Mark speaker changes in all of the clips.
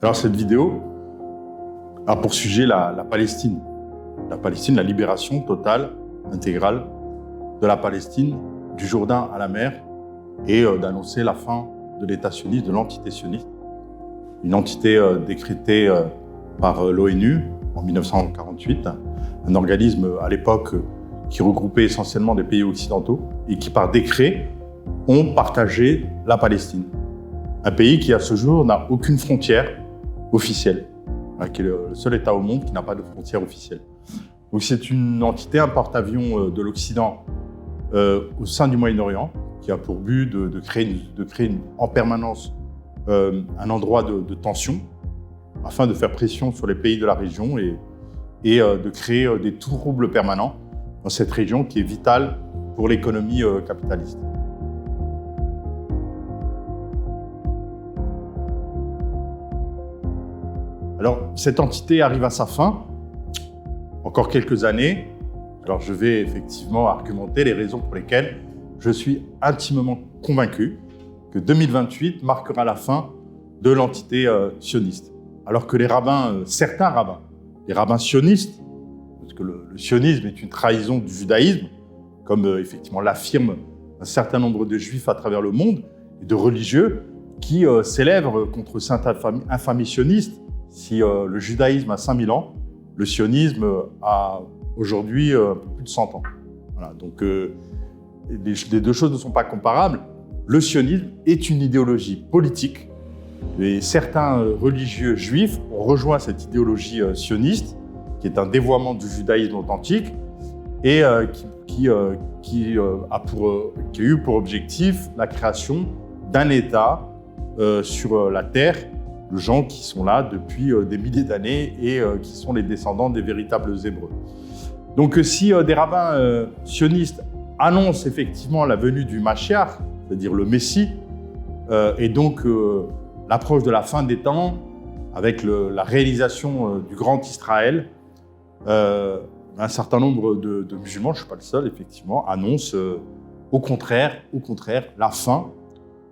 Speaker 1: Alors cette vidéo a pour sujet la Palestine. La Palestine, la libération totale, intégrale de la Palestine, du Jourdain à la mer, et d'annoncer la fin de l'État sioniste, de l'entité sioniste. Une entité décrétée par l'ONU en 1948, un organisme à l'époque qui regroupait essentiellement des pays occidentaux et qui par décret ont partagé la Palestine. Un pays qui à ce jour n'a aucune frontière officielle, qui est le seul État au monde qui n'a pas de frontière officielle. Donc c'est une entité, un porte-avions de l'Occident au sein du Moyen-Orient, qui a pour but de créer en permanence un endroit de tension, afin de faire pression sur les pays de la région et de créer des troubles permanents dans cette région qui est vitale pour l'économie capitaliste. Alors, cette entité arrive à sa fin, encore quelques années. Alors, je vais effectivement argumenter les raisons pour lesquelles je suis intimement convaincu que 2028 marquera la fin de l'entité sioniste. Alors que les rabbins, certains rabbins, les rabbins sionistes, parce que le sionisme est une trahison du judaïsme, comme effectivement l'affirment un certain nombre de juifs à travers le monde, et de religieux qui célèbrent contre cette infamie sioniste. Si le judaïsme a 5000 ans, le sionisme a aujourd'hui un peu plus de 100 ans. Voilà, donc les deux choses ne sont pas comparables. Le sionisme est une idéologie politique et certains religieux juifs ont rejoint cette idéologie sioniste qui est un dévoiement du judaïsme authentique et qui a eu pour objectif la création d'un État sur la terre, de gens qui sont là depuis des milliers d'années et qui sont les descendants des véritables Hébreux. Donc si des rabbins sionistes annoncent effectivement la venue du Mashiach, c'est-à-dire le Messie, et donc l'approche de la fin des temps, avec la réalisation du Grand Israël, un certain nombre de musulmans, je ne suis pas le seul, effectivement, annoncent au contraire la fin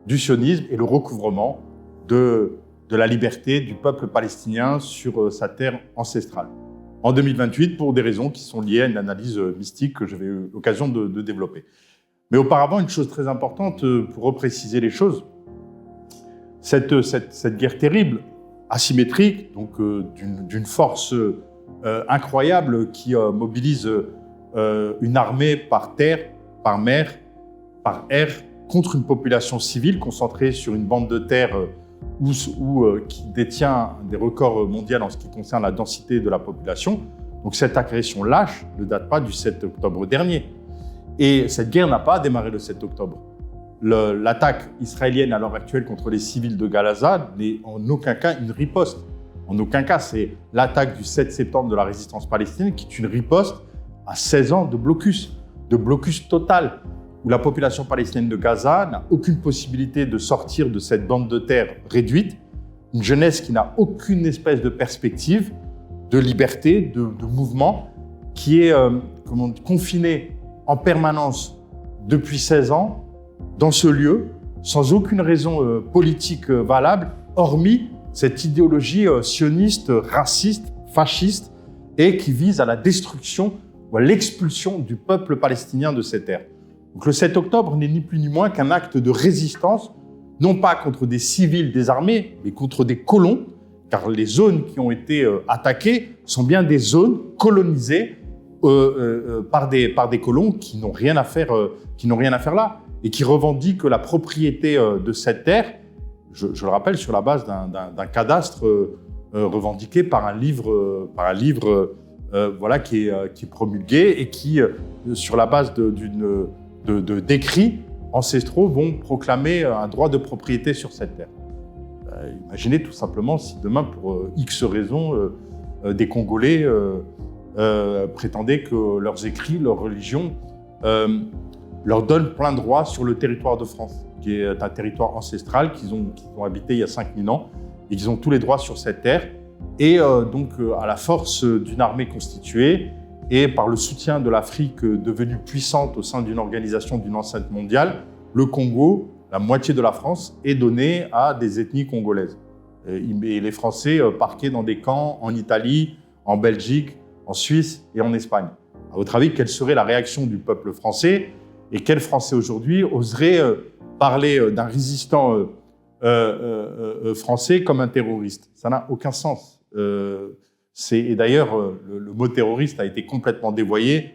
Speaker 1: du sionisme et le recouvrement de la liberté du peuple palestinien sur sa terre ancestrale. En 2028, pour des raisons qui sont liées à une analyse mystique que j'avais eu l'occasion de développer. Mais auparavant, une chose très importante pour repréciser les choses, cette guerre terrible, asymétrique, donc d'une force incroyable qui mobilise une armée par terre, par mer, par air, contre une population civile concentrée sur une bande de terre qui détient des records mondiaux en ce qui concerne la densité de la population. Donc cette agression lâche ne date pas du 7 octobre dernier. Et cette guerre n'a pas démarré le 7 octobre. L'attaque israélienne à l'heure actuelle contre les civils de Gaza n'est en aucun cas une riposte. En aucun cas, c'est l'attaque du 7 septembre de la résistance palestinienne qui est une riposte à 16 ans de blocus total, où la population palestinienne de Gaza n'a aucune possibilité de sortir de cette bande de terre réduite, une jeunesse qui n'a aucune espèce de perspective de liberté, de mouvement, qui est confinée en permanence depuis 16 ans dans ce lieu, sans aucune raison politique valable, hormis cette idéologie sioniste, raciste, fasciste, et qui vise à la destruction ou à l'expulsion du peuple palestinien de ces terres. Donc le 7 octobre n'est ni plus ni moins qu'un acte de résistance, non pas contre des civils désarmés, mais contre des colons, car les zones qui ont été attaquées sont bien des zones colonisées par des colons qui n'ont rien à faire là, et qui revendiquent la propriété de cette terre, je le rappelle, sur la base d'un cadastre revendiqué par un livre qui est promulgué et qui, sur la base d'écrits ancestraux, vont proclamer un droit de propriété sur cette terre. Imaginez tout simplement si demain, pour X raisons, des Congolais prétendaient que leurs écrits, leur religion, leur donnent plein droit sur le territoire de France, qui est un territoire ancestral qu'ils ont habité il y a 5000 ans, et qu'ils ont tous les droits sur cette terre. Et donc, à la force d'une armée constituée, et par le soutien de l'Afrique devenue puissante au sein d'une organisation d'une enceinte mondiale, le Congo, la moitié de la France, est donné à des ethnies congolaises. Et les Français parqués dans des camps en Italie, en Belgique, en Suisse et en Espagne. À votre avis, quelle serait la réaction du peuple français et quel Français aujourd'hui oserait parler d'un résistant français comme un terroriste? Ça n'a aucun sens. Et d'ailleurs, le mot terroriste a été complètement dévoyé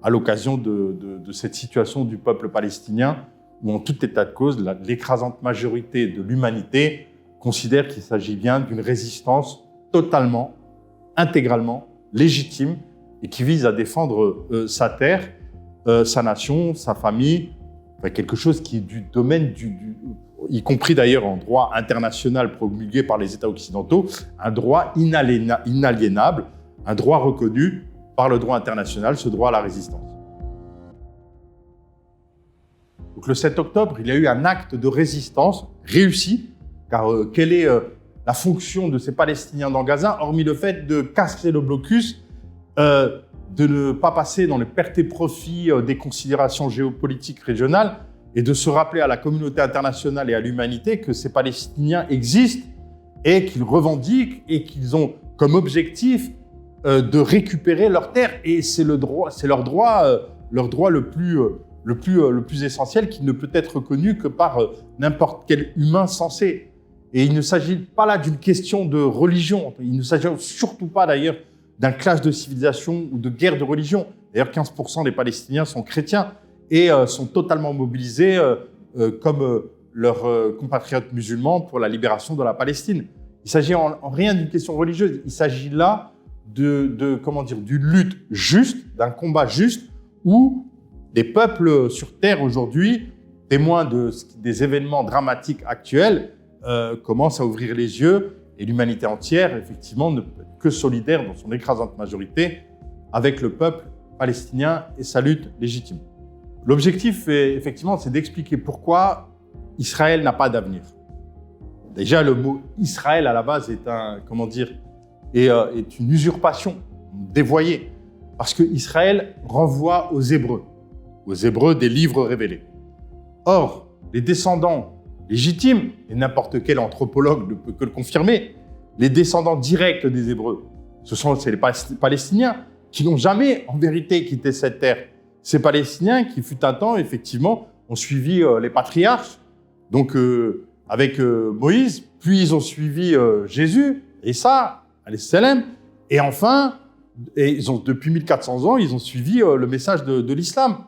Speaker 1: à l'occasion de cette situation du peuple palestinien où, en tout état de cause, l'écrasante majorité de l'humanité considère qu'il s'agit bien d'une résistance totalement, intégralement légitime et qui vise à défendre sa terre, sa nation, sa famille, enfin, quelque chose qui est du domaine y compris d'ailleurs en droit international promulgué par les États occidentaux, un droit inaliénable, un droit reconnu par le droit international, ce droit à la résistance. Donc le 7 octobre, il y a eu un acte de résistance réussi, car quelle est la fonction de ces Palestiniens dans Gaza, hormis le fait de casser le blocus, de ne pas passer dans les pertes et profits des considérations géopolitiques régionales et de se rappeler à la communauté internationale et à l'humanité que ces Palestiniens existent et qu'ils revendiquent et qu'ils ont comme objectif de récupérer leurs terres. Et c'est leur droit le plus essentiel qui ne peut être reconnu que par n'importe quel humain sensé. Et il ne s'agit pas là d'une question de religion. Il ne s'agit surtout pas d'ailleurs d'un clash de civilisation ou de guerre de religion. D'ailleurs, 15% des Palestiniens sont chrétiens et sont totalement mobilisés comme leurs compatriotes musulmans pour la libération de la Palestine. Il s'agit en rien d'une question religieuse. Il s'agit là d'une lutte juste, d'un combat juste où des peuples sur Terre aujourd'hui, témoins des événements dramatiques actuels, commencent à ouvrir les yeux et l'humanité entière, effectivement, ne peut être que solidaire dans son écrasante majorité avec le peuple palestinien et sa lutte légitime. L'objectif, effectivement, c'est d'expliquer pourquoi Israël n'a pas d'avenir. Déjà, le mot Israël, à la base, est une usurpation dévoyée, parce que Israël renvoie aux Hébreux des livres révélés. Or, les descendants légitimes, et n'importe quel anthropologue ne peut que le confirmer, les descendants directs des Hébreux, c'est les Palestiniens qui n'ont jamais, en vérité, quitté cette terre. Ces Palestiniens qui, fut un temps, effectivement, ont suivi les patriarches, donc avec Moïse, puis ils ont suivi Jésus, Isa, alayhi salam, et enfin, depuis 1400 ans, ils ont suivi le message de l'islam.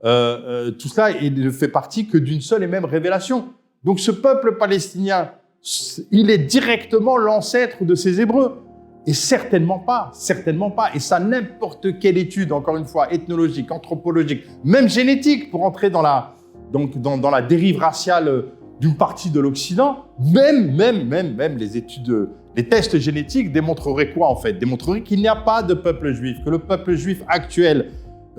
Speaker 1: Tout cela ne fait partie que d'une seule et même révélation. Donc ce peuple palestinien, il est directement l'ancêtre de ces Hébreux. Et certainement pas. Et ça, n'importe quelle étude, encore une fois, ethnologique, anthropologique, même génétique, pour entrer dans la dérive raciale d'une partie de l'Occident, même les études, les tests génétiques démontreraient quoi en fait? Démontreraient qu'il n'y a pas de peuple juif, que le peuple juif actuel,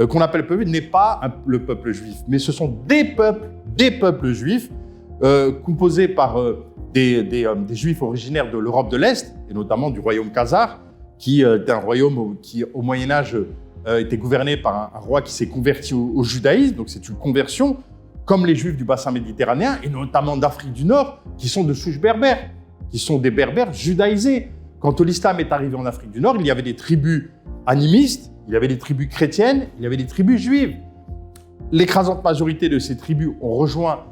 Speaker 1: qu'on appelle peuple, n'est pas le peuple juif, mais ce sont des peuples juifs composés par des juifs originaires de l'Europe de l'Est, et notamment du royaume khazar, qui est un royaume qui, au Moyen-Âge, était gouverné par un roi qui s'est converti au judaïsme, donc c'est une conversion, comme les juifs du bassin méditerranéen, et notamment d'Afrique du Nord, qui sont de souche berbère, qui sont des berbères judaïsés. Quand l'islam est arrivé en Afrique du Nord, il y avait des tribus animistes, il y avait des tribus chrétiennes, il y avait des tribus juives. L'écrasante majorité de ces tribus ont rejoint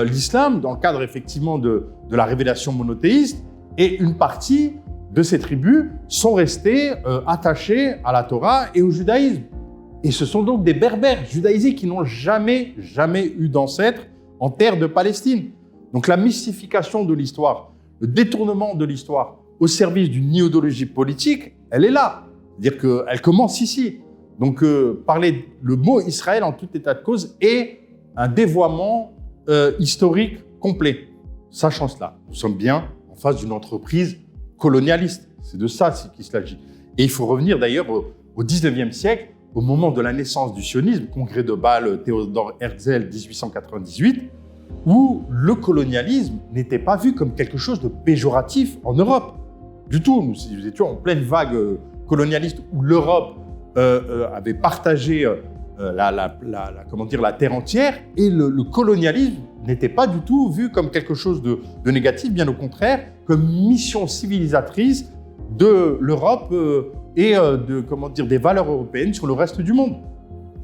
Speaker 1: l'islam dans le cadre effectivement de la révélation monothéiste, et une partie de ces tribus sont restées attachées à la Torah et au judaïsme. Et ce sont donc des berbères judaïsés qui n'ont jamais eu d'ancêtres en terre de Palestine. Donc la mystification de l'histoire, le détournement de l'histoire au service d'une idéologie politique, elle est là. C'est-à-dire qu'elle commence ici. Donc parler le mot Israël en tout état de cause est un dévoiement historique complet. Sachant cela, nous sommes bien en face d'une entreprise colonialiste. C'est de ça qu'il s'agit. Et il faut revenir d'ailleurs au 19e siècle, au moment de la naissance du sionisme, congrès de Bâle, Théodore Herzl, 1898, où le colonialisme n'était pas vu comme quelque chose de péjoratif en Europe. Du tout, nous étions en pleine vague colonialiste où l'Europe avait partagé la terre entière, et le colonialisme n'était pas du tout vu comme quelque chose de négatif, bien au contraire, comme mission civilisatrice de l'Europe et des valeurs européennes sur le reste du monde.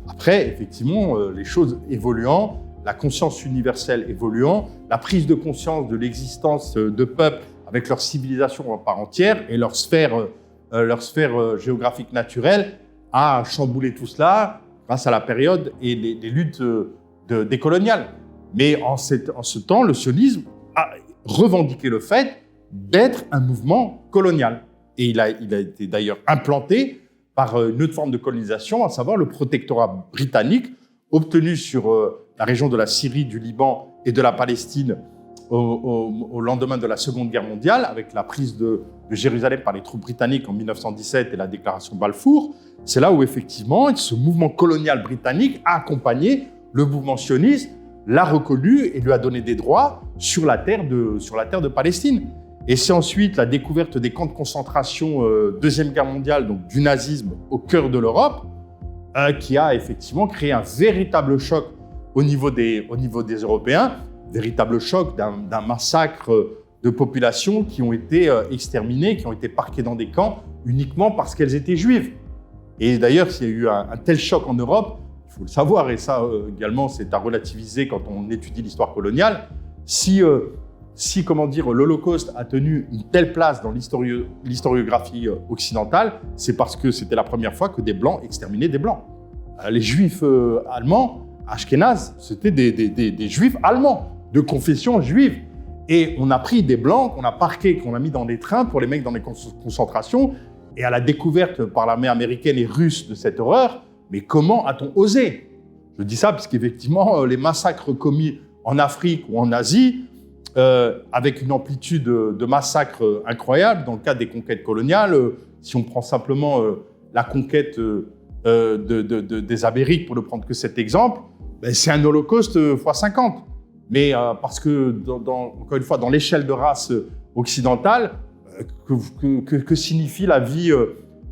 Speaker 1: Après, effectivement, les choses évoluant, la conscience universelle évoluant, la prise de conscience de l'existence de peuples avec leur civilisation en part entière et leur sphère géographique naturelle a chamboulé tout cela grâce à la période et les luttes décoloniales. Mais en ce temps, le sionisme a revendiqué le fait d'être un mouvement colonial. Et il a été d'ailleurs implanté par une autre forme de colonisation, à savoir le protectorat britannique, obtenu sur la région de la Syrie, du Liban et de la Palestine au lendemain de la Seconde Guerre mondiale, avec la prise de Jérusalem par les troupes britanniques en 1917 et la déclaration Balfour. C'est là où, effectivement, ce mouvement colonial britannique a accompagné le mouvement sioniste, l'a reconnu et lui a donné des droits sur la terre de Palestine. Et c'est ensuite la découverte des camps de concentration Deuxième Guerre mondiale, donc du nazisme au cœur de l'Europe, qui a effectivement créé un véritable choc au niveau des Européens, véritable choc d'un massacre de populations qui ont été exterminées, qui ont été parquées dans des camps uniquement parce qu'elles étaient juives. Et d'ailleurs, s'il y a eu un tel choc en Europe, il faut le savoir, et ça également c'est à relativiser quand on étudie l'histoire coloniale, si l'Holocauste a tenu une telle place dans l'historiographie occidentale, c'est parce que c'était la première fois que des Blancs exterminaient des Blancs. Les Juifs allemands, Ashkénazes, c'était des Juifs allemands, de confession juive. Et on a pris des Blancs qu'on a parqués, qu'on a mis dans des trains pour les mettre dans les concentrations, et à la découverte par l'armée américaine et russe de cette horreur, mais comment a-t-on osé? Je dis ça parce qu'effectivement, les massacres commis en Afrique ou en Asie, avec une amplitude de massacres incroyable, dans le cadre des conquêtes coloniales, si on prend simplement la conquête des Amériques, pour ne prendre que cet exemple, ben c'est un holocauste x50. Mais parce que, encore une fois, dans l'échelle de race occidentale, que signifie la vie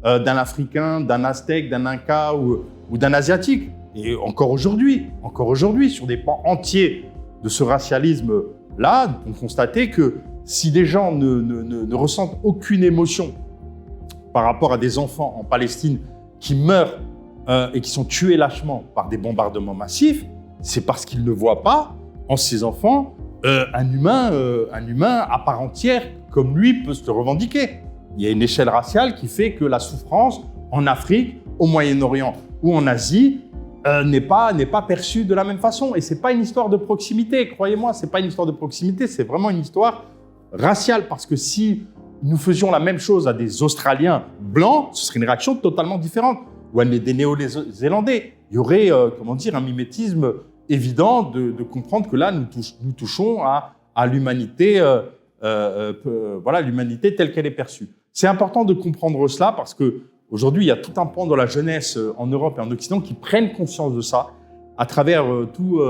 Speaker 1: d'un Africain, d'un Aztèque, d'un Inca ou d'un Asiatique? Et encore aujourd'hui, sur des pans entiers de ce racialisme-là, on constatait que si des gens ne ressentent aucune émotion par rapport à des enfants en Palestine qui meurent et qui sont tués lâchement par des bombardements massifs, c'est parce qu'ils ne voient pas en ces enfants un humain à part entière comme lui peut se le revendiquer. Il y a une échelle raciale qui fait que la souffrance en Afrique, au Moyen-Orient ou en Asie n'est pas perçue de la même façon. Et ce n'est pas une histoire de proximité, croyez-moi, ce n'est pas une histoire de proximité, c'est vraiment une histoire raciale. Parce que si nous faisions la même chose à des Australiens blancs, ce serait une réaction totalement différente. Ou à des Néo-Zélandais. Il y aurait un mimétisme évident de comprendre que là, nous touchons à l'humanité, l'humanité telle qu'elle est perçue. C'est important de comprendre cela parce qu'aujourd'hui, il y a tout un pan de la jeunesse en Europe et en Occident qui prennent conscience de ça à travers tous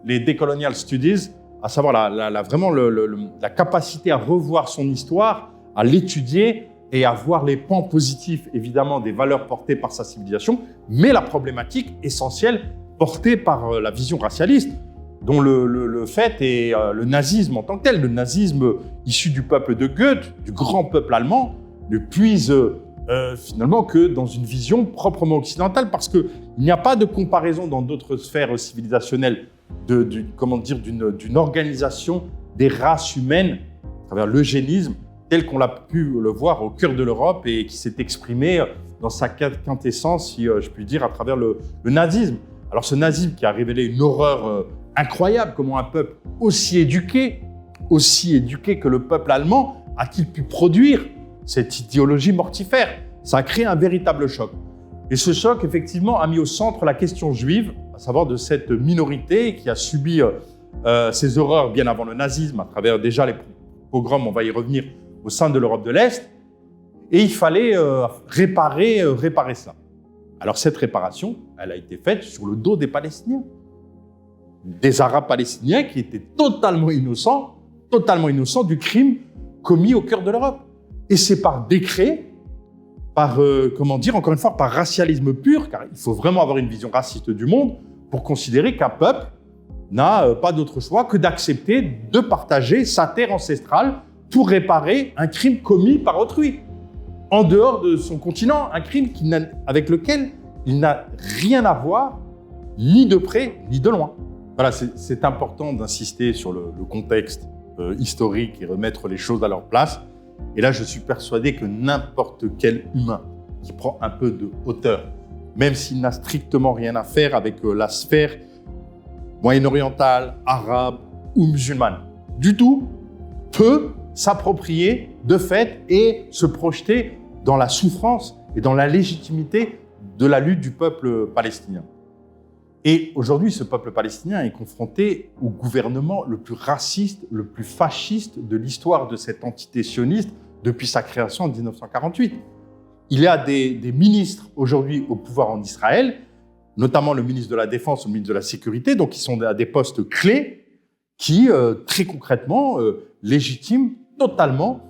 Speaker 1: les decolonial studies, à savoir la capacité à revoir son histoire, à l'étudier et à voir les pans positifs, évidemment, des valeurs portées par sa civilisation, mais la problématique essentielle portée par la vision racialiste, dont le fait est le nazisme en tant que tel. Le nazisme issu du peuple de Goethe, du grand peuple allemand, ne puise finalement que dans une vision proprement occidentale, parce qu'il n'y a pas de comparaison dans d'autres sphères civilisationnelles d'une organisation des races humaines à travers l'eugénisme, tel qu'on l'a pu le voir au cœur de l'Europe et qui s'est exprimé dans sa quintessence, si je puis dire, à travers le nazisme. Alors ce nazisme qui a révélé une horreur incroyable, comment un peuple aussi éduqué que le peuple allemand a-t-il pu produire cette idéologie mortifère? Ça a créé un véritable choc. Et ce choc, effectivement, a mis au centre la question juive, à savoir de cette minorité qui a subi ces horreurs bien avant le nazisme, à travers déjà les pogroms, on va y revenir, au sein de l'Europe de l'Est, et il fallait réparer cela. Alors cette réparation, elle a été faite sur le dos des Palestiniens, des Arabes palestiniens qui étaient totalement innocents du crime commis au cœur de l'Europe. Et c'est par décret encore une fois, par racialisme pur, car il faut vraiment avoir une vision raciste du monde pour considérer qu'un peuple n'a pas d'autre choix que d'accepter de partager sa terre ancestrale pour réparer un crime commis par autrui, en dehors de son continent, un crime avec lequel il n'a rien à voir, ni de près, ni de loin. Voilà, c'est important d'insister sur le contexte historique et remettre les choses à leur place. Et là, je suis persuadé que n'importe quel humain qui prend un peu de hauteur, même s'il n'a strictement rien à faire avec la sphère moyen-orientale, arabe ou musulmane, du tout, peut s'approprier de fait et se projeter dans la souffrance et dans la légitimité de la lutte du peuple palestinien. Et aujourd'hui, ce peuple palestinien est confronté au gouvernement le plus raciste, le plus fasciste de l'histoire de cette entité sioniste depuis sa création en 1948. Il y a des ministres aujourd'hui au pouvoir en Israël, notamment le ministre de la Défense, le ministre de la Sécurité, donc qui sont à des postes clés qui, très concrètement, légitiment totalement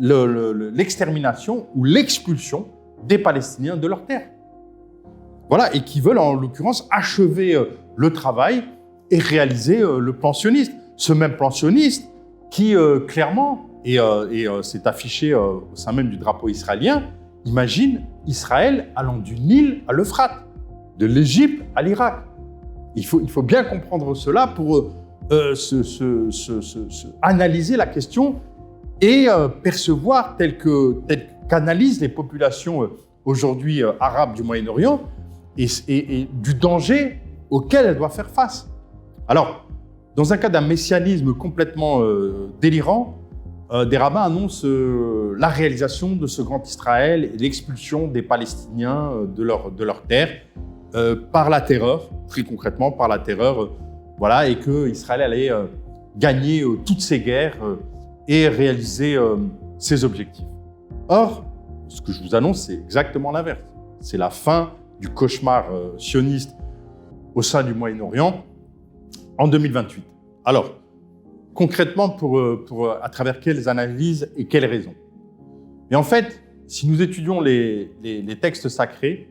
Speaker 1: l'extermination ou l'expulsion des Palestiniens de leur terre. Voilà, et qui veulent en l'occurrence achever le travail et réaliser le plan sioniste. Ce même plan sioniste qui, clairement, et c'est affiché au sein même du drapeau israélien, imagine Israël allant du Nil à l'Euphrate, de l'Égypte à l'Irak. Il faut bien comprendre cela pour analyser la question et percevoir tel qu'analysent les populations aujourd'hui arabes du Moyen-Orient et du danger auquel elles doivent faire face. Alors, dans un cas d'un messianisme complètement délirant, des rabbins annoncent la réalisation de ce grand Israël et l'expulsion des Palestiniens de leur terre par la terreur, très concrètement par la terreur, voilà, et que Israël allait gagner toutes ses guerres et réaliser ses objectifs. Or, ce que je vous annonce, c'est exactement l'inverse. C'est la fin du cauchemar sioniste au sein du Moyen-Orient en 2028. Alors, concrètement, à travers quelles analyses et quelles raisons? Mais en fait, si nous étudions les textes sacrés,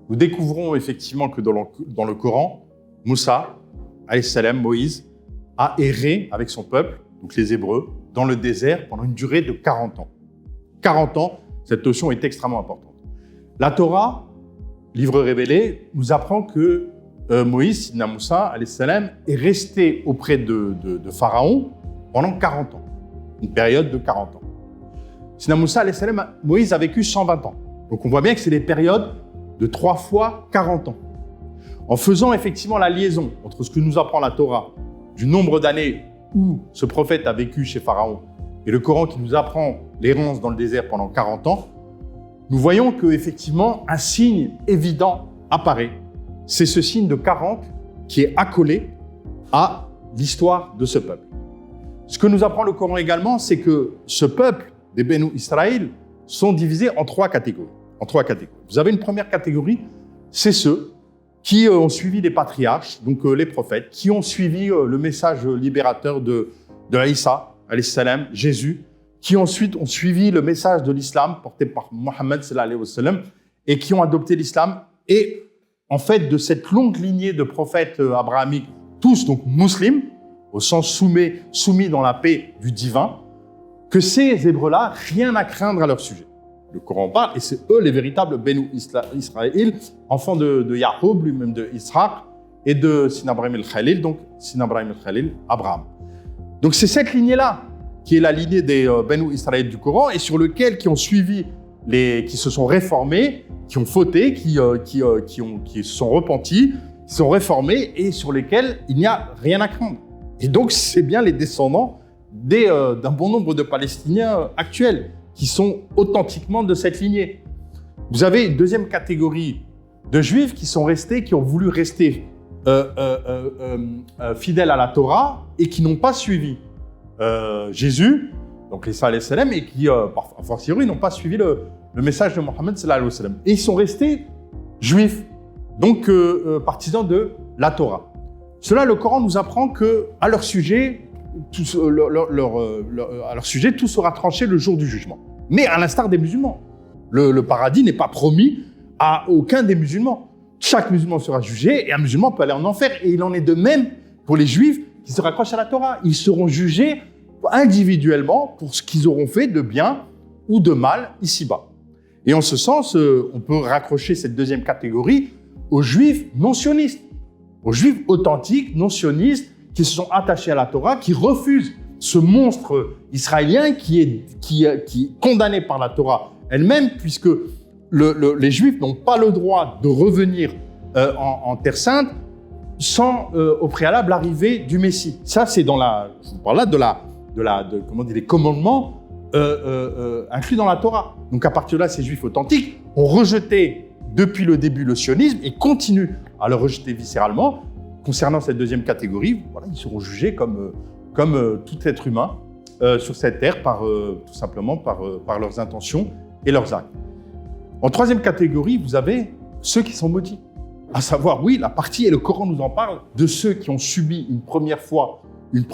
Speaker 1: nous découvrons effectivement que dans le Coran, Moussa, alayhi salam, Moïse, a erré avec son peuple, donc les Hébreux, dans le désert pendant une durée de 40 ans. 40 ans, cette notion est extrêmement importante. La Torah, livre révélé, nous apprend que Moïse, Sidna Moussa, alayhi salam, est resté auprès de Pharaon pendant 40 ans, une période de 40 ans. Sidna Moussa, alayhi salam, Moïse a vécu 120 ans. Donc on voit bien que c'est des périodes de 3 fois 40 ans. En faisant effectivement la liaison entre ce que nous apprend la Torah, du nombre d'années où ce prophète a vécu chez Pharaon, et le Coran qui nous apprend l'errance dans le désert pendant 40 ans, nous voyons qu'effectivement un signe évident apparaît. C'est ce signe de 40 qui est accolé à l'histoire de ce peuple. Ce que nous apprend le Coran également, c'est que ce peuple des Bénou Israël sont divisés en 3 catégories. Vous avez une première catégorie, c'est ceux qui ont suivi les patriarches, donc les prophètes, qui ont suivi le message libérateur de Isa, alayhi salam, Jésus, qui ensuite ont suivi le message de l'islam porté par Mohammed sallallahu alayhi wa sallam et qui ont adopté l'islam. Et en fait, de cette longue lignée de prophètes abrahamiques, tous donc musulmans, au sens soumis dans la paix du divin, que ces Hébreux-là, rien à craindre à leur sujet. Le Coran parle, et c'est eux les véritables Bénou Israël, enfants de Yahoub, lui-même de Ishaq, et de Sina Ibrahim el-Khalil, donc Sina Ibrahim el-Khalil, Abraham. Donc c'est cette lignée-là qui est la lignée des Bénou Israël du Coran, et sur lequel qui ont suivi, qui se sont réformés, qui ont fauté, qui se sont repentis, qui sont réformés, et sur lesquels il n'y a rien à craindre. Et donc c'est bien les descendants d'un bon nombre de Palestiniens actuels, qui sont authentiquement de cette lignée. Vous avez une deuxième catégorie de Juifs qui sont restés, qui ont voulu rester fidèles à la Torah et qui n'ont pas suivi Jésus, donc Isa alayhi salam, et qui, a fortiori, n'ont pas suivi le message de Mohammed sallallahu alayhi wa sallam. Et ils sont restés juifs, donc partisans de la Torah. Cela, le Coran nous apprend qu'à leur sujet, tout sera tranché le jour du jugement. Mais à l'instar des musulmans, Le paradis n'est pas promis à aucun des musulmans. Chaque musulman sera jugé et un musulman peut aller en enfer. Et il en est de même pour les juifs qui se raccrochent à la Torah. Ils seront jugés individuellement pour ce qu'ils auront fait de bien ou de mal ici-bas. Et en ce sens, on peut raccrocher cette deuxième catégorie aux juifs non sionistes, aux juifs authentiques, non sionistes, qui se sont attachés à la Torah, qui refusent ce monstre israélien qui est condamné par la Torah elle-même, puisque les Juifs n'ont pas le droit de revenir en Terre Sainte sans au préalable l'arrivée du Messie. Ça, c'est dans je vous parle là des commandements inclus dans la Torah. Donc à partir de là, ces Juifs authentiques ont rejeté depuis le début le sionisme et continuent à le rejeter viscéralement. Concernant cette deuxième catégorie, voilà, ils seront jugés comme tout être humain sur cette terre, tout simplement par leurs intentions et leurs actes. En troisième catégorie, vous avez ceux qui sont maudits. À savoir, oui, la partie, et le Coran nous en parle, de ceux qui ont subi une première fois une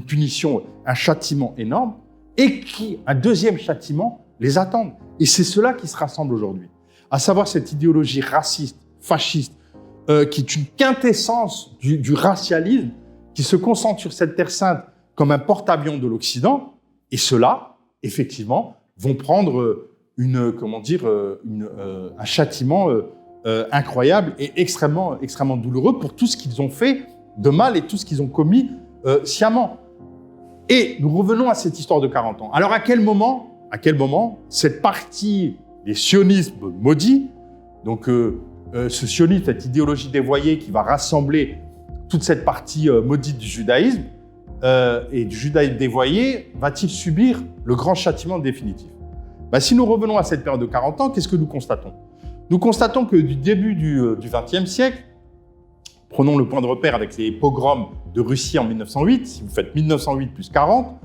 Speaker 1: punition, un châtiment énorme, et qui, un deuxième châtiment, les attendent. Et c'est cela qui se rassemble aujourd'hui. À savoir cette idéologie raciste, fasciste, qui est une quintessence du racialisme, qui se concentre sur cette terre sainte comme un porte-avions de l'Occident, et ceux-là, effectivement, vont prendre un châtiment incroyable et extrêmement, extrêmement douloureux pour tout ce qu'ils ont fait de mal et tout ce qu'ils ont commis sciemment. Et nous revenons à cette histoire de 40 ans. Alors à quel moment cette partie des sionistes maudits, donc ce sionisme, cette idéologie dévoyée qui va rassembler toute cette partie maudite du judaïsme et du judaïsme dévoyé, va-t-il subir le grand châtiment définitif ? Si nous revenons à cette période de 40 ans, qu'est-ce que nous constatons ? Nous constatons que du début du XXe siècle, prenons le point de repère avec les pogroms de Russie en 1908, si vous faites 1908 plus 40,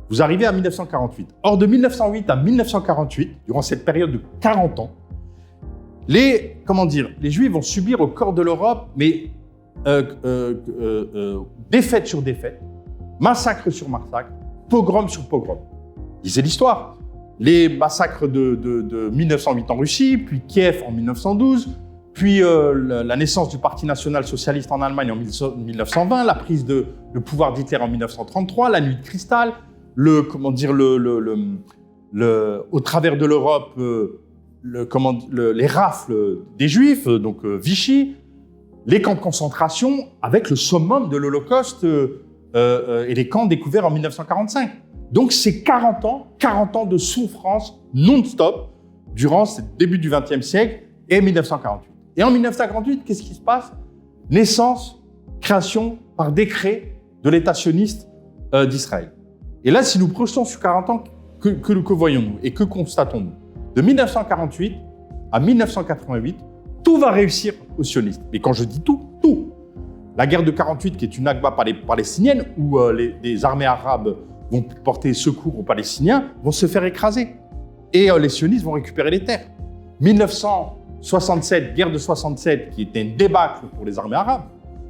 Speaker 1: vous arrivez à 1948. Or, de 1908 à 1948, durant cette période de 40 ans, les Juifs vont subir au corps de l'Europe, mais défaite sur défaite, massacre sur massacre, pogrom sur pogrom. Lisez l'histoire. Les massacres de 1908 en Russie, puis Kiev en 1912, puis la naissance du Parti national socialiste en Allemagne en 1920, la prise de pouvoir d'Hitler en 1933, la nuit de cristal, au travers de l'Europe, les rafles des Juifs, donc Vichy, les camps de concentration, avec le summum de l'Holocauste et les camps découverts en 1945. Donc c'est 40 ans de souffrance non-stop durant ce début du XXe siècle et 1948. Et en 1948, qu'est-ce qui se passe ? Naissance, création par décret de l'État sioniste d'Israël. Et là, si nous projetons sur 40 ans, que voyons-nous et que constatons-nous ? De 1948 à 1988, tout va réussir aux sionistes. Mais quand je dis tout. La guerre de 48, qui est une Nakba palestinienne, où les armées arabes vont porter secours aux Palestiniens, vont se faire écraser. Et les sionistes vont récupérer les terres. 1967, guerre de 67, qui était une débâcle pour les armées arabes.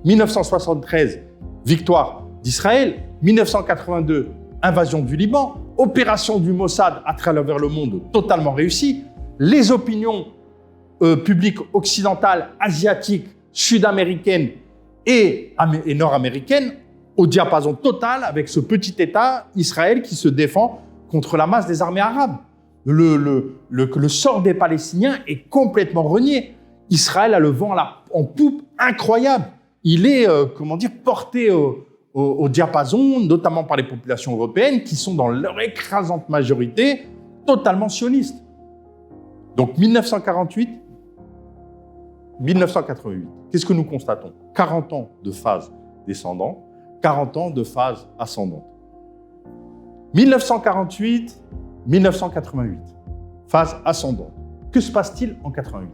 Speaker 1: 1973, victoire d'Israël. 1982, invasion du Liban. Opération du Mossad à travers le monde totalement réussie. Les opinions publiques occidentales, asiatiques, sud-américaines et nord-américaines au diapason total avec ce petit État, Israël, qui se défend contre la masse des armées arabes. Le sort des Palestiniens est complètement renié. Israël a le vent en poupe incroyable. Il est, porté au diapason, notamment par les populations européennes, qui sont dans leur écrasante majorité totalement sionistes. Donc 1948, 1988, qu'est-ce que nous constatons ? 40 ans de phase descendante, 40 ans de phase ascendante. 1948, 1988, phase ascendante. Que se passe-t-il en 88 ?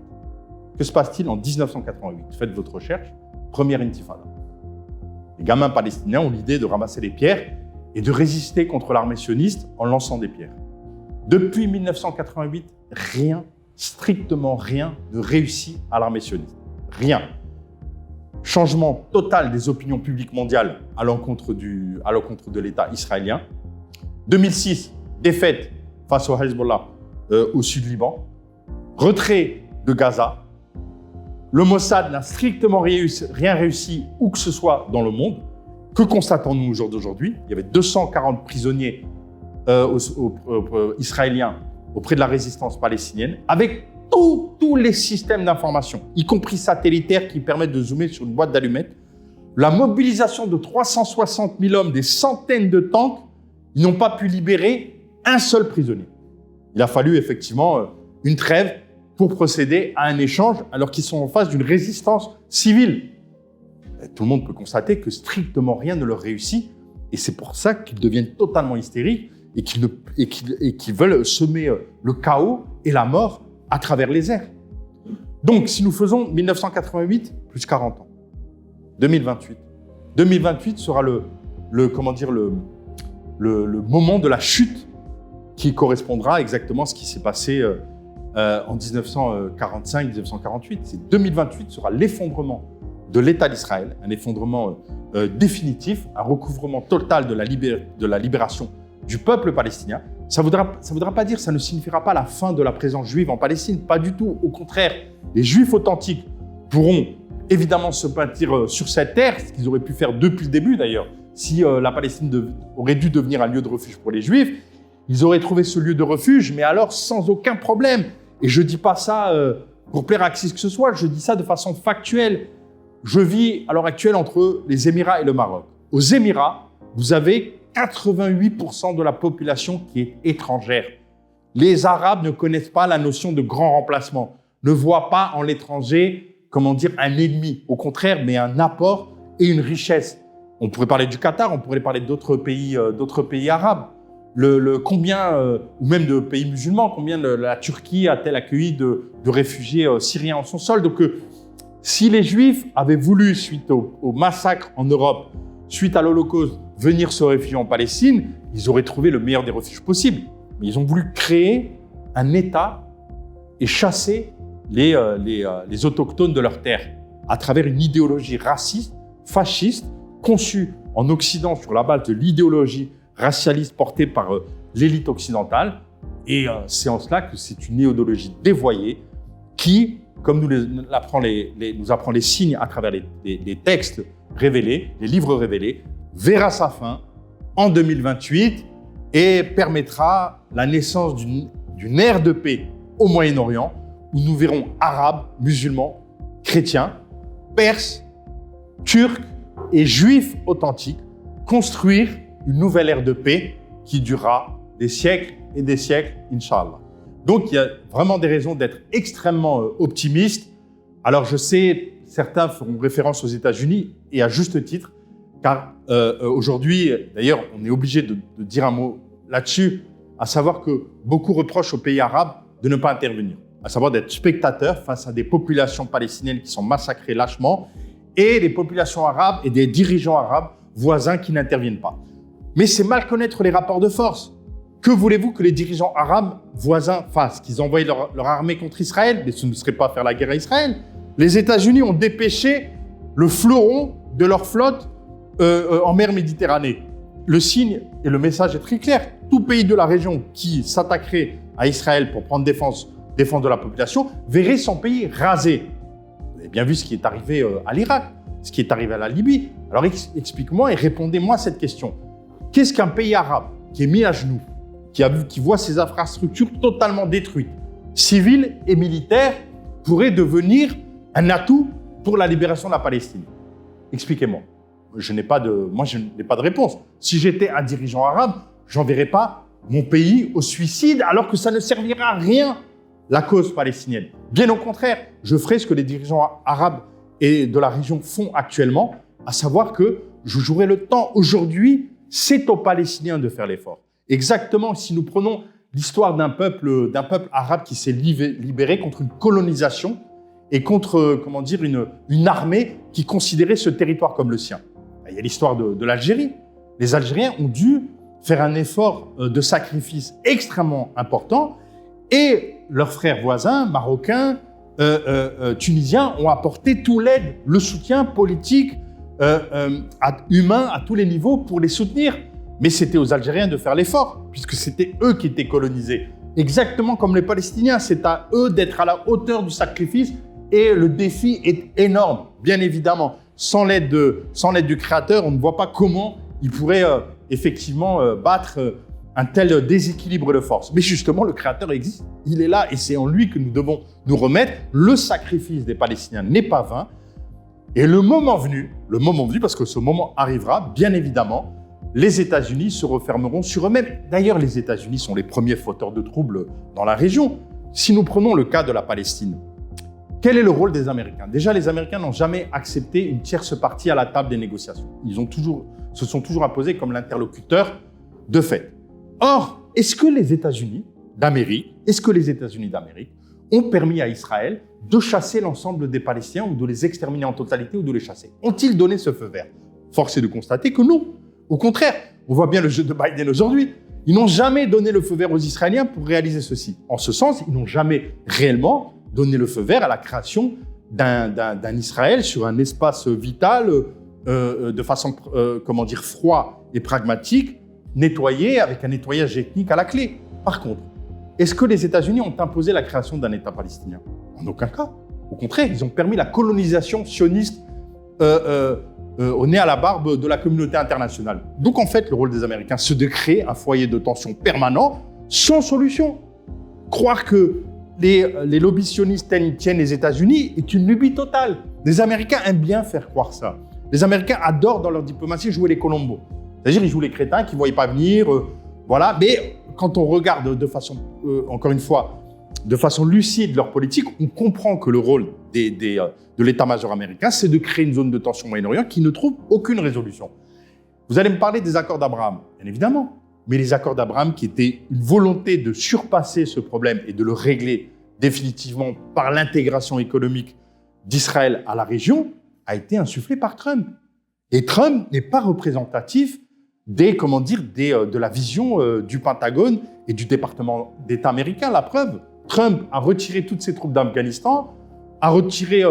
Speaker 1: Que se passe-t-il en 1988 ? Faites votre recherche, première intifada. Les gamins palestiniens ont l'idée de ramasser les pierres et de résister contre l'armée sioniste en lançant des pierres. Depuis 1988, rien, strictement rien, ne réussit à l'armée sioniste. Rien. Changement total des opinions publiques mondiales à l'encontre de l'État israélien. 2006, défaite face au Hezbollah au sud Liban, retrait de Gaza. Le Mossad n'a strictement rien réussi où que ce soit dans le monde. Que constatons-nous au jour d'aujourd'hui? Il y avait 240 prisonniers israéliens auprès de la résistance palestinienne, avec tous les systèmes d'information, y compris satellitaires qui permettent de zoomer sur une boîte d'allumettes. La mobilisation de 360 000 hommes, des centaines de tanks, ils n'ont pas pu libérer un seul prisonnier. Il a fallu effectivement une trêve pour procéder à un échange alors qu'ils sont en face d'une résistance civile. Tout le monde peut constater que strictement rien ne leur réussit et c'est pour ça qu'ils deviennent totalement hystériques et qu'ils veulent semer le chaos et la mort à travers les airs. Donc, si nous faisons 1988 plus 40 ans, 2028 sera le moment de la chute qui correspondra exactement à ce qui s'est passé en 1945-1948. C'est 2028 sera l'effondrement de l'État d'Israël, un effondrement définitif, un recouvrement total de la libération du peuple palestinien. Ça voudra pas dire, ça ne signifiera pas la fin de la présence juive en Palestine, pas du tout. Au contraire, les Juifs authentiques pourront évidemment se bâtir sur cette terre, ce qu'ils auraient pu faire depuis le début d'ailleurs. Si la Palestine aurait dû devenir un lieu de refuge pour les Juifs, ils auraient trouvé ce lieu de refuge, mais alors sans aucun problème. Et je dis pas ça pour plaire à qui que ce soit, je dis ça de façon factuelle. Je vis à l'heure actuelle entre les Émirats et le Maroc. Aux Émirats, vous avez 88% de la population qui est étrangère. Les Arabes ne connaissent pas la notion de grand remplacement, ne voient pas en l'étranger, un ennemi. Au contraire, mais un apport et une richesse. On pourrait parler du Qatar, on pourrait parler d'autres pays arabes. Ou même de pays musulmans, combien la Turquie a-t-elle accueilli de réfugiés syriens en son sol? Donc, si les Juifs avaient voulu, suite au massacre en Europe, suite à l'Holocauste, venir se réfugier en Palestine, ils auraient trouvé le meilleur des refuges possibles. Mais ils ont voulu créer un État et chasser les autochtones de leur terre à travers une idéologie raciste, fasciste, conçue en Occident sur la base de l'idéologie racialiste portée par l'élite occidentale. Et c'est en cela que c'est une idéologie dévoyée qui, comme nous apprend les signes à travers les textes révélés, les livres révélés, verra sa fin en 2028 et permettra la naissance d'une ère de paix au Moyen-Orient où nous verrons Arabes, musulmans, chrétiens, Perses, Turcs et Juifs authentiques construire une nouvelle ère de paix qui durera des siècles et des siècles, Inch'Allah. Donc, il y a vraiment des raisons d'être extrêmement optimiste. Alors, je sais, certains feront référence aux États-Unis, et à juste titre, car aujourd'hui, d'ailleurs, on est obligé de dire un mot là-dessus, à savoir que beaucoup reprochent aux pays arabes de ne pas intervenir, à savoir d'être spectateurs face à des populations palestiniennes qui sont massacrées lâchement, et des populations arabes et des dirigeants arabes voisins qui n'interviennent pas. Mais c'est mal connaître les rapports de force. Que voulez-vous que les dirigeants arabes voisins fassent? Qu'ils envoient leur armée contre Israël? Mais ce ne serait pas faire la guerre à Israël. Les États-Unis ont dépêché le fleuron de leur flotte en mer Méditerranée. Le signe et le message est très clair. Tout pays de la région qui s'attaquerait à Israël pour prendre défense de la population verrait son pays rasé. Vous avez bien vu ce qui est arrivé à l'Irak, ce qui est arrivé à la Libye. Alors explique-moi et répondez-moi à cette question. Qu'est-ce qu'un pays arabe qui est mis à genoux, qui voit ses infrastructures totalement détruites, civiles et militaires, pourrait devenir un atout pour la libération de la Palestine? Expliquez-moi. Je n'ai pas de réponse. Si j'étais un dirigeant arabe, j'enverrais pas mon pays au suicide alors que ça ne servira à rien, la cause palestinienne. Bien au contraire, je ferai ce que les dirigeants arabes et de la région font actuellement, à savoir que je jouerai le temps. Aujourd'hui, c'est aux Palestiniens de faire l'effort. Exactement, si nous prenons l'histoire d'un peuple arabe qui s'est libéré contre une colonisation et contre, une armée qui considérait ce territoire comme le sien. Il y a l'histoire de l'Algérie. Les Algériens ont dû faire un effort de sacrifice extrêmement important et leurs frères voisins, marocains, tunisiens, ont apporté tout l'aide, le soutien politique, humain à tous les niveaux pour les soutenir. Mais c'était aux Algériens de faire l'effort, puisque c'était eux qui étaient colonisés exactement comme les Palestiniens. C'est à eux d'être à la hauteur du sacrifice et le défi est énorme, bien évidemment. Sans l'aide du Créateur, on ne voit pas comment il pourrait effectivement battre un tel déséquilibre de force. Mais justement, le Créateur existe, il est là et c'est en lui que nous devons nous remettre. Le sacrifice des Palestiniens n'est pas vain. Et le moment venu, parce que ce moment arrivera, bien évidemment, les États-Unis se refermeront sur eux-mêmes. D'ailleurs, les États-Unis sont les premiers fauteurs de troubles dans la région. Si nous prenons le cas de la Palestine, quel est le rôle des Américains? Déjà, les Américains n'ont jamais accepté une tierce partie à la table des négociations. Ils se sont toujours imposés comme l'interlocuteur de fait. Or, est-ce que les États-Unis d'Amérique ont permis à Israël de chasser l'ensemble des Palestiniens ou de les exterminer en totalité ou de les chasser? Ont-ils donné ce feu vert? Force est de constater que non. Au contraire, on voit bien le jeu de Biden aujourd'hui. Ils n'ont jamais donné le feu vert aux Israéliens pour réaliser ceci. En ce sens, ils n'ont jamais réellement donné le feu vert à la création d'un Israël sur un espace vital de façon, froid et pragmatique, nettoyé, avec un nettoyage ethnique à la clé. Par contre, est-ce que les États-Unis ont imposé la création d'un État palestinien? En aucun cas. Au contraire, ils ont permis la colonisation sioniste au nez à la barbe de la communauté internationale. Donc en fait, le rôle des Américains, c'est de créer un foyer de tension permanent sans solution. Croire que les lobbies sionistes tiennent les États-Unis est une lubie totale. Les Américains aiment bien faire croire ça. Les Américains adorent dans leur diplomatie jouer les Colombos. C'est-à-dire, ils jouent les crétins qui ne voyaient pas venir, voilà. Mais quand on regarde de façon, encore une fois, de façon lucide leur politique, on comprend que le rôle de l'état-major américain, c'est de créer une zone de tension au Moyen-Orient qui ne trouve aucune résolution. Vous allez me parler des accords d'Abraham, bien évidemment. Mais les accords d'Abraham, qui étaient une volonté de surpasser ce problème et de le régler définitivement par l'intégration économique d'Israël à la région, a été insufflé par Trump. Et Trump n'est pas représentatif de la vision du Pentagone et du département d'État américain. La preuve, Trump a retiré toutes ses troupes d'Afghanistan, a retiré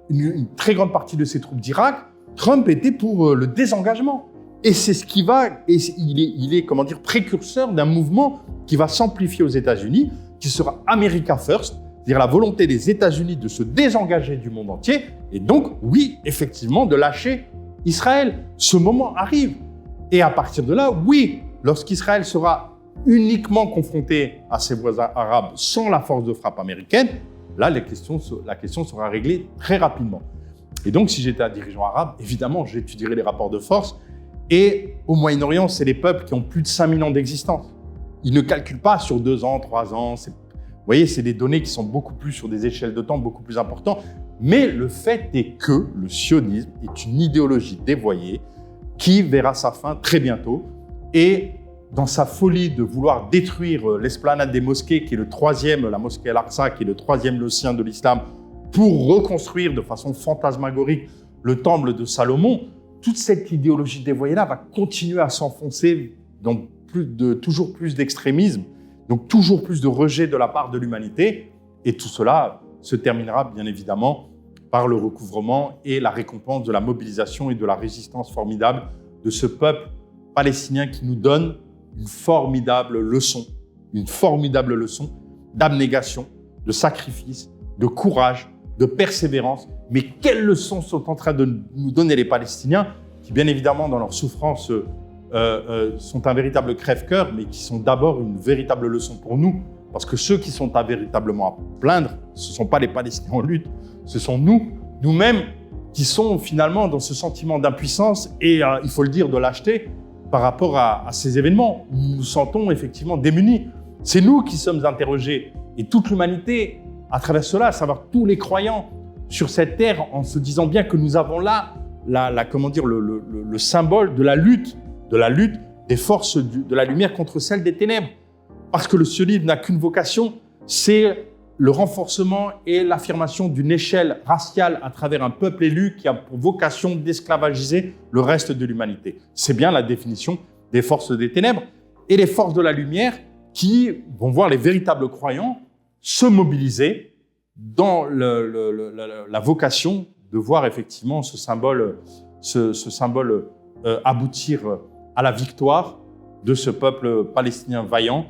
Speaker 1: une très grande partie de ses troupes d'Irak. Trump était pour le désengagement. Et c'est ce qui va, et il est précurseur d'un mouvement qui va s'amplifier aux États-Unis, qui sera America First, c'est-à-dire la volonté des États-Unis de se désengager du monde entier, et donc, oui, effectivement, de lâcher Israël. Ce moment arrive. Et à partir de là, oui, lorsqu'Israël sera uniquement confronté à ses voisins arabes sans la force de frappe américaine, là, la question sera réglée très rapidement. Et donc, si j'étais un dirigeant arabe, évidemment, j'étudierais les rapports de force. Et au Moyen-Orient, c'est des peuples qui ont plus de 5000 ans d'existence. Ils ne calculent pas sur 2 ans, 3 ans. Vous voyez, c'est des données qui sont beaucoup plus sur des échelles de temps beaucoup plus importantes. Mais le fait est que le sionisme est une idéologie dévoyée qui verra sa fin très bientôt. Et dans sa folie de vouloir détruire l'esplanade des mosquées, qui est la mosquée Al-Aqsa, qui est le 3e Lucien de l'islam, pour reconstruire de façon fantasmagorique le temple de Salomon, toute cette idéologie dévoyée-là va continuer à s'enfoncer dans toujours plus d'extrémisme, donc toujours plus de rejet de la part de l'humanité. Et tout cela se terminera bien évidemment par le recouvrement et la récompense de la mobilisation et de la résistance formidable de ce peuple palestinien qui nous donne une formidable leçon d'abnégation, de sacrifice, de courage, de persévérance. Mais quelles leçons sont en train de nous donner les Palestiniens, qui bien évidemment dans leur souffrance sont un véritable crève-cœur, mais qui sont d'abord une véritable leçon pour nous. Parce que ceux qui sont véritablement à plaindre, ce ne sont pas les Palestiniens en lutte, ce sont nous-mêmes qui sont finalement dans ce sentiment d'impuissance et, il faut le dire, de lâcheté par rapport à ces événements. Nous nous sentons effectivement démunis. C'est nous qui sommes interrogés et toute l'humanité à travers cela, à savoir tous les croyants sur cette terre, en se disant bien que nous avons là le symbole de la lutte des forces de la lumière contre celles des ténèbres. Parce que le sionisme n'a qu'une vocation, c'est le renforcement et l'affirmation d'une échelle raciale à travers un peuple élu qui a pour vocation d'esclavagiser le reste de l'humanité. C'est bien la définition des forces des ténèbres et les forces de la lumière qui vont voir les véritables croyants se mobiliser dans la vocation de voir effectivement ce symbole aboutir à la victoire de ce peuple palestinien vaillant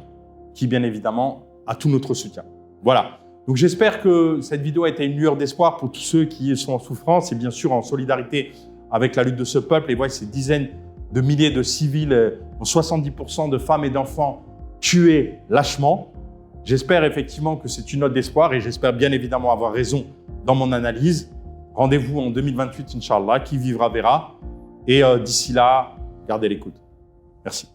Speaker 1: qui, bien évidemment, à tout notre soutien. Voilà. Donc j'espère que cette vidéo a été une lueur d'espoir pour tous ceux qui sont en souffrance et bien sûr en solidarité avec la lutte de ce peuple. Et voyez ces dizaines de milliers de civils, 70% de femmes et d'enfants tués lâchement. J'espère effectivement que c'est une note d'espoir et j'espère bien évidemment avoir raison dans mon analyse. Rendez-vous en 2028, Inch'Allah. Qui vivra verra. Et d'ici là, gardez l'écoute. Merci.